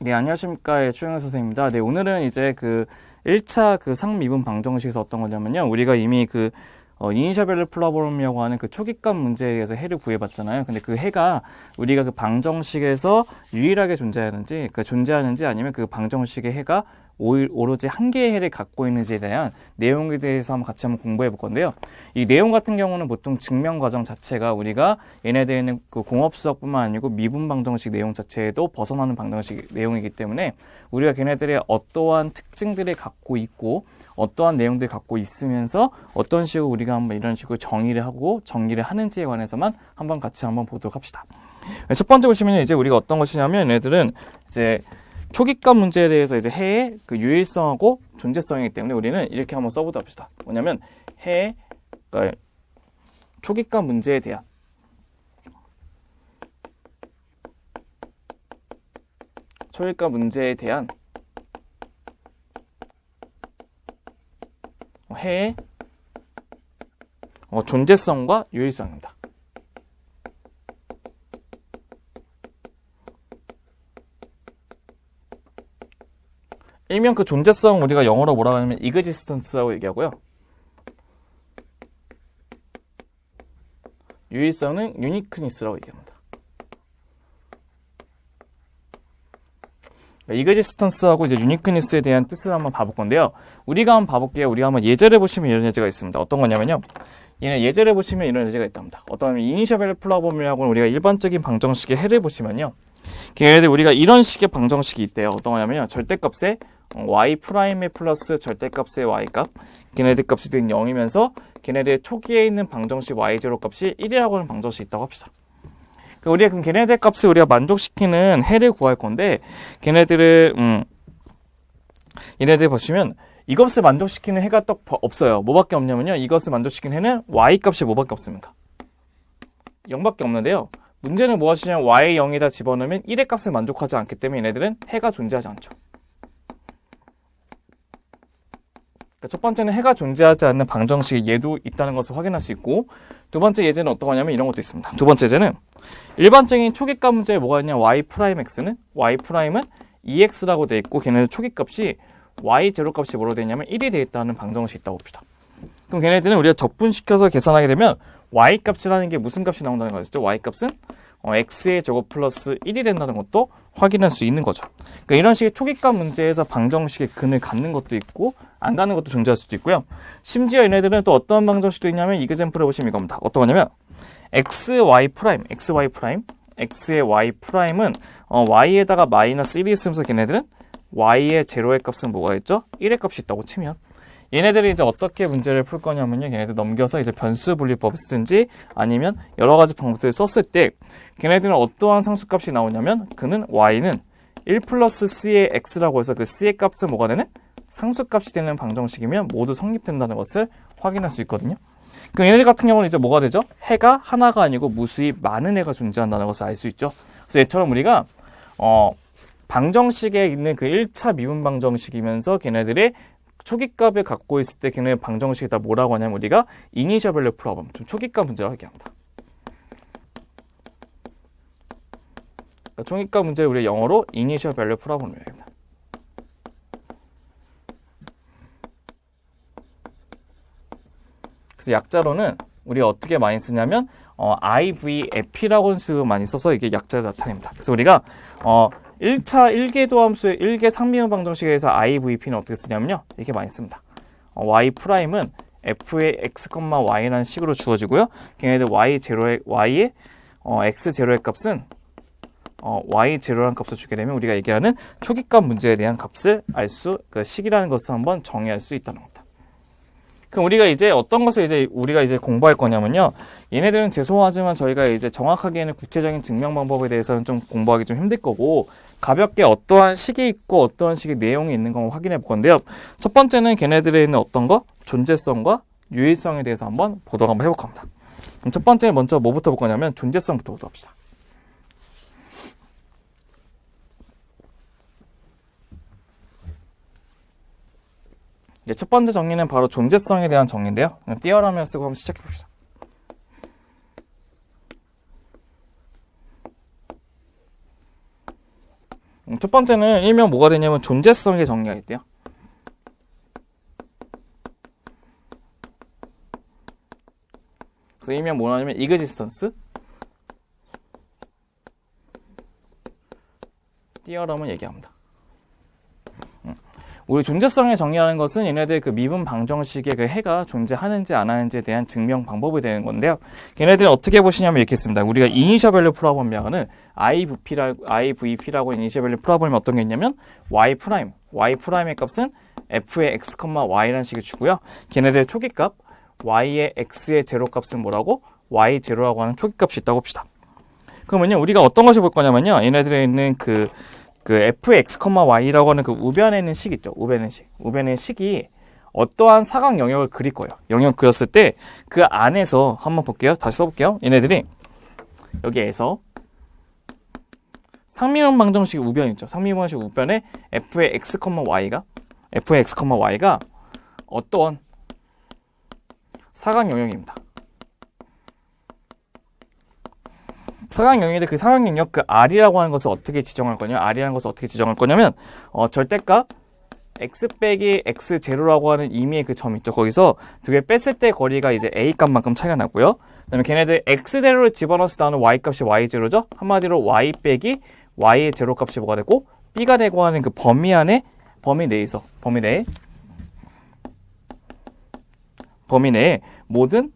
네, 안녕하십니까. 추영현 선생님입니다. 네, 오늘은 이제 그 1차 그 상미분 방정식에서 어떤 거냐면요. 우리가 이미 그 이니셜 프로블럼이라고 하는 그 초기값 문제에 대해서 해를 구해봤잖아요. 근데 그 해가 우리가 그 방정식에서 유일하게 존재하는지 아니면 그 방정식의 해가 오로지 한 개의 해를 갖고 있는지에 대한 내용에 대해서 같이 한번 공부해 볼 건데요. 이 내용 같은 경우는 보통 증명 과정 자체가 우리가 얘네들은 그 공업수학뿐만 아니고 미분 방정식 내용 자체에도 벗어나는 방정식 내용이기 때문에 우리가 걔네들의 어떠한 특징들을 갖고 있고 어떠한 내용들을 갖고 있으면서 어떤 식으로 우리가 한번 이런 식으로 정의를 하고 정리를 하는지에 관해서만 한번 같이 한번 보도록 합시다. 첫 번째 보시면 이제 우리가 어떤 것이냐면 얘네들은 이제 초기값 문제에 대해서 이제 해의 그 유일성하고 존재성이기 때문에 우리는 이렇게 한번 써보도록 합시다. 뭐냐면 해의 그러니까 초기값 문제에 대한 해의 존재성과 유일성입니다. 일명 그 존재성 우리가 영어로 뭐라고 하냐면 existence라고 얘기하고요. 유일성은 uniqueness라고 얘기합니다. existence하고 이제 uniqueness에 대한 뜻을 한번 봐볼 건데요. 우리가 한번 봐볼게요. 우리가 한번 예제를 보시면 이런 예제가 있습니다. 어떤 거냐면요. 얘는 예제를 보시면 이런 예제가 있답니다. 어떤 이니셜 프로블럼이라고 우리가 일반적인 방정식의 해를 보시면요. 걔네들 우리가 이런 식의 방정식이 있대요. 어떤 거냐면요. 절대값에 y 프라임에 플러스 절대값의 y값 걔네들 값이 된 0이면서 걔네들 초기에 있는 방정식 y0 값이 1이라고 하는 방정식이 있다고 합시다. 그러니까 우리가 그럼 걔네들 값을 우리가 만족시키는 해를 구할 건데 얘네들 보시면 이 값을 만족시키는 해가 딱 없어요. 뭐밖에 없냐면요. 이것을 만족시키는 해는 y 값이 뭐밖에 없습니까? 0밖에 없는데요. 문제는 무엇이냐면 y 0에다 집어넣으면 1의 값을 만족하지 않기 때문에 얘네들은 해가 존재하지 않죠. 첫 번째는 해가 존재하지 않는 방정식에 얘도 있다는 것을 확인할 수 있고 두 번째 예제는 어떤 거냐면 이런 것도 있습니다. 두 번째 예제는 일반적인 초기값 문제에 뭐가 있냐 y'(x는 y''은 2x라고 돼 있고 걔네들 초기값이 y0 값이 뭐로 되어 있냐면 1이 되어 있다는 방정식이 있다고 봅시다. 그럼 걔네들은 우리가 적분시켜서 계산하게 되면 y값이라는 게 무슨 값이 나온다는 거죠? y값은 x의 제곱 플러스 1이 된다는 것도 확인할 수 있는 거죠. 그러니까 이런 식의 초기값 문제에서 방정식의 근을 갖는 것도 있고 안 갖는 것도 존재할 수도 있고요. 심지어 얘네들은 또 어떤 방정식도 있냐면 이그젠플을 보시면 이겁니다. 어떤 거냐면 x의 y'은 y에다가 마이너스 1이 있으면서 걔네들은 y의 제로의 값은 뭐가 있죠? 1의 값이 있다고 치면 얘네들이 이제 어떻게 문제를 풀 거냐면요. 걔네들 넘겨서 이제 변수 분리법을 쓰든지 아니면 여러 가지 방법들을 썼을 때 걔네들은 어떠한 상수값이 나오냐면 그는 y는 1 플러스 c의 x라고 해서 그 c의 값은 뭐가 되는? 상수값이 되는 방정식이면 모두 성립된다는 것을 확인할 수 있거든요. 그럼 얘네들 같은 경우는 이제 뭐가 되죠? 해가 하나가 아니고 무수히 많은 해가 존재한다는 것을 알 수 있죠. 그래서 얘처럼 우리가 방정식에 있는 그 1차 미분 방정식이면서 걔네들의 초기값을 갖고 있을 때 걔네 방정식에다 뭐라고 하냐면 우리가 이니셜 밸류 프로블럼, 좀 초기값 문제라고 얘기합니다. 그러니까 초기값 문제를 우리가 영어로 이니셜 밸류 프로블럼이라고 합니다. 그래서 약자로는 우리가 어떻게 많이 쓰냐면 IVFP라고 식으로 많이 써서 이게 약자를 나타냅니다. 그래서 우리가 1차 1개 도함수의 1개 상미분 방정식에 서 IVP는 어떻게 쓰냐면요. 이렇게 많이 씁니다. y 프라임은 f의 x, y라는 식으로 주어지고요. 걔네들 y의 x0의 값은 y0라는 값을 주게 되면 우리가 얘기하는 초기값 문제에 대한 값을 그 식이라는 것을 한번 정의할 수 있다는 겁니다. 그럼 우리가 이제 어떤 것을 우리가 공부할 거냐면요. 얘네들은 죄송하지만 저희가 이제 정확하게는 구체적인 증명 방법에 대해서는 좀 공부하기 좀 힘들 거고 가볍게 어떠한 식이 있고 어떠한 식의 내용이 있는 거 확인해 볼 건데요. 첫 번째는 걔네들에 있는 어떤 거? 존재성과 유일성에 대해서 한번 보도록 한번 해볼 겁니다. 그럼 첫 번째 먼저 뭐부터 볼 거냐면 존재성부터 보도록 합시다. 첫 번째 정의는 바로 존재성에 대한 정의인데요. 그냥 띄어라면 쓰고 한번 시작해 봅시다. 첫 번째는 일명 뭐가 되냐면 존재성의 정의가 있대요. 그래서 일명 뭐냐면 existence 띠어럼을 얘기합니다. 우리 존재성의 정의라는 것은 얘네들 그 미분 방정식의 그 해가 존재하는지 안 하는지에 대한 증명 방법이 되는 건데요. 얘네들이 어떻게 보시냐면 이렇게 있습니다. 우리가 이니셜 밸류 프로블럼이라고는 IVP라고 이니셜 밸류 프로블럼이 어떤 게 있냐면 Y'의 값은 f의 x, y라는 식을 주고요. 걔네들의 초기값 y의 x의 제로값은 뭐라고? y0라고 하는 초기값이 있다고 봅시다. 그러면요, 우리가 어떤 것을 볼 거냐면요, 얘네들에 있는 그 fx, y라고 하는 그 우변에 있는 식 있죠. 우변의 식이 어떠한 사각 영역을 그릴 거예요. 영역 그렸을 때 그 안에서 한번 볼게요. 다시 써볼게요. 얘네들이 여기에서 상미분 방정식 우변 있죠. 상미분 방정식 우변에 f의 x, y가 어떠한 사각 영역입니다. 사각 영역인데 그 사각 영역 그 r이라고 하는 것을 어떻게 지정할 거냐면 절대값 x 빼기 x0라고 하는 의미의 그 점 있죠. 거기서 두 개 뺐을 때 거리가 이제 a 값만큼 차이가 나고요. 그다음에 걔네들 x0를 집어넣어서 나오는 y 값이 y0죠. 한마디로 y 빼기 y의 제로 값이 뭐가 되고 b가 되고 하는 그 범위 내에 모든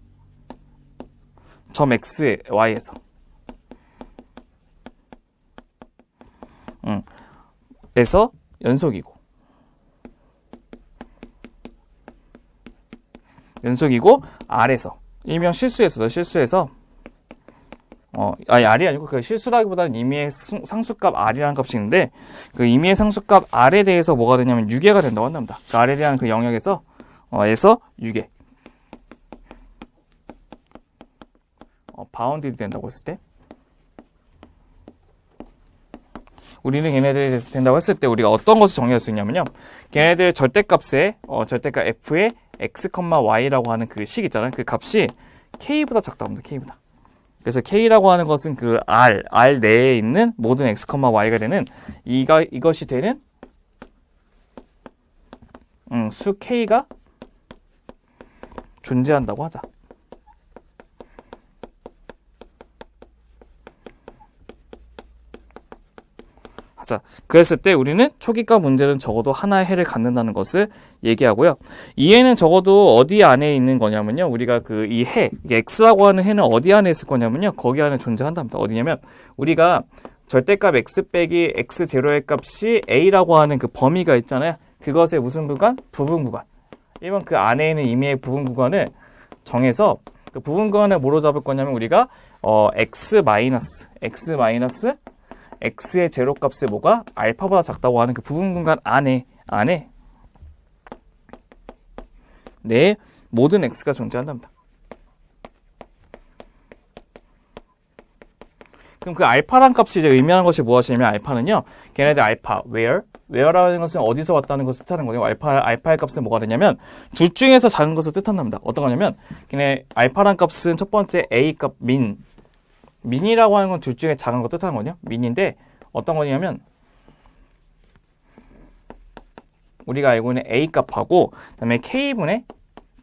점 x, y에서 에서 연속이고 R에서 일명 실수에서 R이 아니고 그 실수라기보다는 임의의 상수값 R이라는 값이 있는데 그 임의의 상수값 R에 대해서 뭐가 되냐면 유계가 된다고 한답니다. 그 R이라는 그 영역에서 에서 유계 바운드드 된다고 했을 때 우리는 걔네들이 된다고 했을 때 우리가 어떤 것을 정의할 수 있냐면요. 걔네들 절대값 f의 x, y라고 하는 그 식 있잖아요. 그 값이 k보다 작다고 합니다. k보다. 그래서 k라고 하는 것은 그 r 내에 있는 모든 x, y가 되는 이것이 되는 수 k가 존재한다고 하자. 자, 그랬을 때 우리는 초기값 문제는 적어도 하나의 해를 갖는다는 것을 얘기하고요. 이 해는 적어도 어디 안에 있는 거냐면요. 우리가 그 이 해, x라고 하는 해는 어디 안에 있을 거냐면요. 거기 안에 존재한답니다. 어디냐면 우리가 절대값 x 빼기 x0의 값이 a라고 하는 그 범위가 있잖아요. 그것의 무슨 구간? 부분 구간. 일본 그 안에 있는 임의의 부분 구간을 정해서 그 부분 구간을 뭐로 잡을 거냐면 우리가 x 마이너스 x의 제로값이 뭐가 알파보다 작다고 하는 그 부분 공간 안에 내 모든 x가 존재한답니다. 그럼 그 알파란 값이 이제 의미하는 것이 무엇이냐면 알파는요. 걔네들 알파 where라는 것은 어디서 왔다는 것을 뜻하는 거예요. 알파의 값은 뭐가 되냐면 둘 중에서 작은 것을 뜻한답니다. 어떤 거냐면 걔네 알파란 값은 첫 번째 a 값 민이라고 하는 건 둘 중에 작은 거 뜻하는 거냐? 민인데 어떤 거냐면 우리가 알고 있는 a 값하고 그다음에 k분의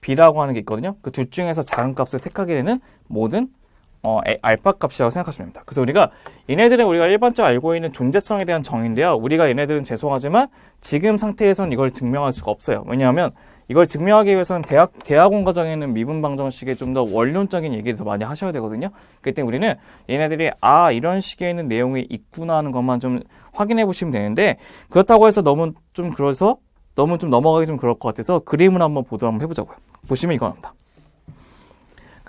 b라고 하는 게 있거든요. 그 둘 중에서 작은 값을 택하게 되는 모든 알파 값이라고 생각하시면 됩니다. 그래서 우리가 우리가 일반적으로 알고 있는 존재성에 대한 정의인데요. 우리가 얘네들은 죄송하지만 지금 상태에서는 이걸 증명할 수가 없어요. 왜냐하면 이걸 증명하기 위해서는 대학원 과정에는 미분 방정식에 좀 더 원론적인 얘기를 더 많이 하셔야 되거든요. 그렇기 때문에 우리는 얘네들이 이런 식의 있는 내용이 있구나 하는 것만 좀 확인해 보시면 되는데 그렇다고 해서 너무 좀 넘어가기 좀 그럴 것 같아서 그림을 한번 보도록 한번 해보자고요. 보시면 이거입니다.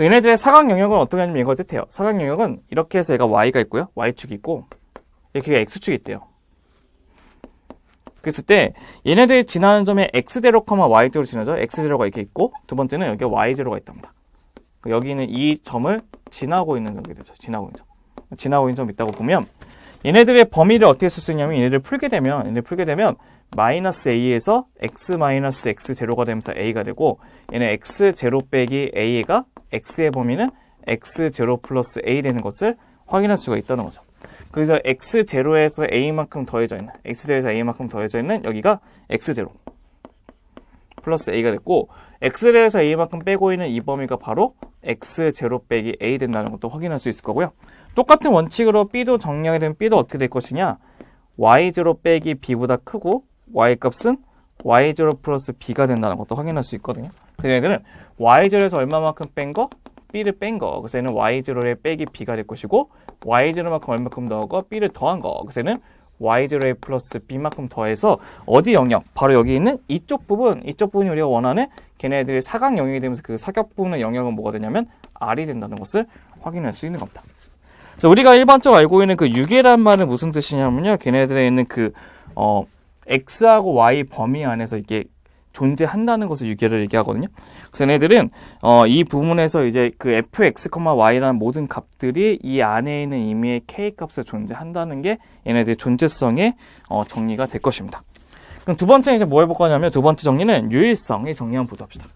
얘네들의 사각 영역은 어떻게 하냐면 이걸 뜻해요. 사각 영역은 이렇게 해서 얘가 y가 있고요. y축이 있고 이렇게 x축이 있대요. 그랬을 때 얘네들이 지나는 점에 x0, y0로 지나죠. x0가 이렇게 있고 두 번째는 여기 y0가 있답니다. 여기는 이 점을 지나고 있는 점이 되죠. 지나고 있는 점이 있다고 보면 얘네들의 범위를 어떻게 쓸 수 있냐면 얘네들 풀게 되면 마이너스 a에서 x 마이너스 x0가 되면서 a가 되고 얘네 x0 빼기 a가 x의 범위는 x0 플러스 a 되는 것을 확인할 수가 있다는 거죠. 그래서 x0에서 a만큼 더해져 있는, x0에서 a만큼 더해져 있는 여기가 x0 플러스 a가 됐고, x0에서 a만큼 빼고 있는 이 범위가 바로 x0 빼기 a 된다는 것도 확인할 수 있을 거고요. 똑같은 원칙으로 b도 정리하게 되면 b도 어떻게 될 것이냐, y0 빼기 b보다 크고 y 값은 y0 플러스 b가 된다는 것도 확인할 수 있거든요. 그래서 얘들은 y0에서 얼마만큼 뺀 거? b를 뺀 거. 그래서 얘는 y0에 빼기 b가 될 것이고, y0만큼 얼마큼 넣은 거? b를 더한 거. 그래서 얘는 y0에 플러스 b만큼 더해서 어디 영역? 바로 여기 있는 이쪽 부분이 우리가 원하는 걔네들이 사각 영역이 되면서 그 사각 부분의 영역은 뭐가 되냐면 r이 된다는 것을 확인할 수 있는 겁니다. 그래서 우리가 일반적으로 알고 있는 그 유계란 말은 무슨 뜻이냐면요, 걔네들에 있는 그 x하고 y 범위 안에서 이게 존재한다는 것을 유계를 얘기하거든요. 그래서 얘네들은 이 부분에서 이제 그 fx, y라는 모든 값들이 이 안에 있는 임의의 k 값에 존재한다는 게 얘네들의 존재성의 정리가 될 것입니다. 그럼 두 번째는 이제 뭐 해볼 거냐면, 두 번째 정리는 유일성의 정리 한번 보도록 합시다.